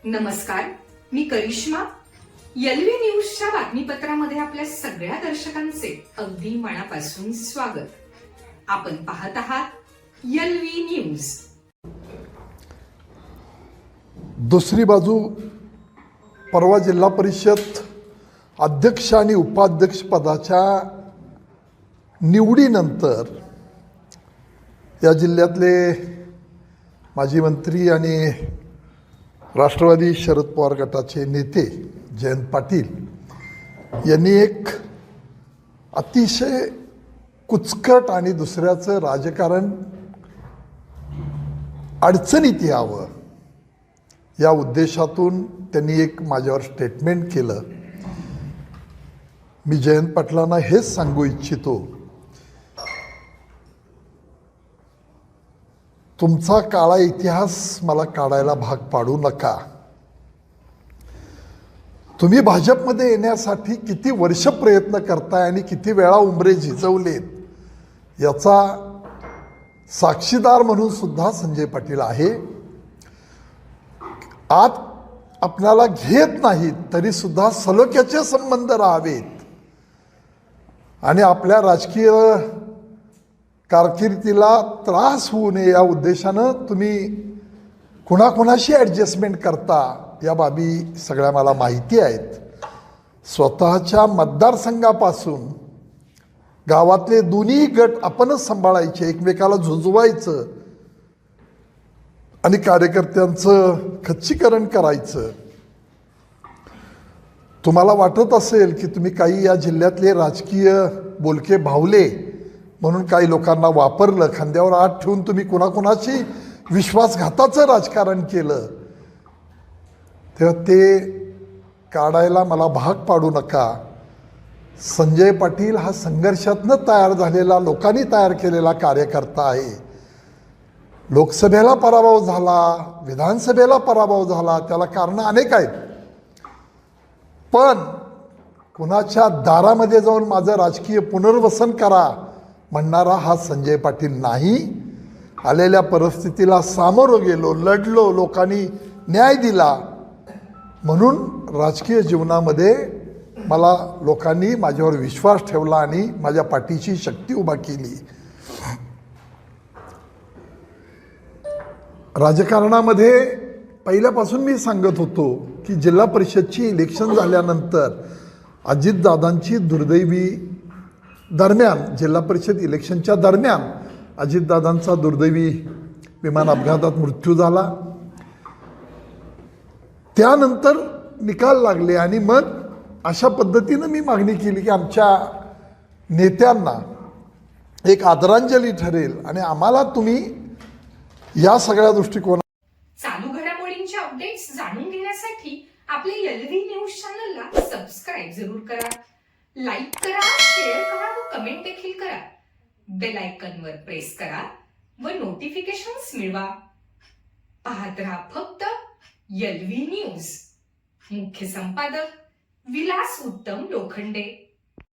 नमस्कार, मी करिश्मा. एलव्ही न्यूजच्या बातमीपत्रामध्ये आपल्या सगळ्या दर्शकांचे अगदी मनापासून स्वागत. आपण पाहत आहात एलव्ही न्यूज. दुसरी बाजू, परवा जिल्हा परिषद अध्यक्ष आणि उपाध्यक्ष पदाच्या निवडीनंतर या जिल्ह्यातले माजी मंत्री आणि राष्ट्रवादी शरद पवार गटाचे नेते जयंत पाटील यांनी एक अतिशय कुचकट आणि दुसऱ्याचं राजकारण अडचणीत यावं या उद्देशातून त्यांनी एक माझ्यावर स्टेटमेंट केलं. मी जयंत पाटलांना हेच सांगू इच्छितो, तुमचा काळा इतिहास मला काढायला भाग पाडू नका. तुम्ही भाजपमध्ये येण्यासाठी किती वर्ष प्रयत्न करताय आणि किती वेळा उंबरे झिजवलेत याचा साक्षीदार म्हणून सुद्धा संजय पाटील आहे. आत आपल्याला घेत नाहीत तरी सुद्धा सलोख्याचे संबंध राहावेत आणि आपल्या राजकीय कारकिर्दीला त्रास होऊ नये या उद्देशानं तुम्ही कुणाकुणाशी ॲडजस्टमेंट करता या बाबी सगळ्या मला माहिती आहेत. स्वतःच्या मतदारसंघापासून गावातले दोन्ही गट आपणच सांभाळायचे, एकमेकाला झुंजवायचं आणि कार्यकर्त्यांचं खच्चीकरण करायचं. तुम्हाला वाटत असेल की तुम्ही काही या जिल्ह्यातले राजकीय बोलके भावले म्हणून काही लोकांना वापरलं, खांद्यावर हात ठेवून तुम्ही कुणाकुणाची विश्वासघाताचं राजकारण केलं, तेव्हा ते काढायला मला भाग पाडू नका. संजय पाटील हा संघर्षातनं तयार झालेला, लोकांनी तयार केलेला कार्यकर्ता आहे. लोकसभेला पराभव झाला, विधानसभेला पराभव झाला, त्याला कारणं अनेक आहेत. पण कुणाच्या दारामध्ये जाऊन माझं राजकीय पुनर्वसन करा म्हणणारा हा संजय पाटील नाही. आलेल्या परिस्थितीला सामोरं गेलो, लढलो, लोकांनी न्याय दिला म्हणून राजकीय जीवनामध्ये मला लोकांनी माझ्यावर विश्वास ठेवला आणि माझ्या पाठीची शक्ती उभा केली. राजकारणामध्ये पहिल्यापासून मी सांगत होतो की जिल्हा परिषदची इलेक्शन झाल्यानंतर अजितदादांची दुर्दैवी दरम्यान, जिल्हा परिषद इलेक्शनच्या दरम्यान अजितदादांचा दुर्दैवी विमान अपघातात मृत्यू झाला. त्यानंतर निकाल लागले आणि मग अशा पद्धतीनं मी मागणी केली की आमच्या नेत्यांना एक आदरांजली ठरेल आणि आम्हाला तुम्ही या सगळ्या चालू घडामोडींचे अपडेट्स जाणून घेण्यासाठी आपल्या एलव्ही न्यूज चॅनलला सबस्क्राईब जरूर करा, लाईक करा, शेअर करा व कमेंट देखील करा. बेल आयकॉनवर प्रेस करा व नोटिफिकेशन्स मिळवा. पाहत रहा फक्त एलव्ही न्यूज. मुख्य संपादक विलास उत्तम लोखंडे.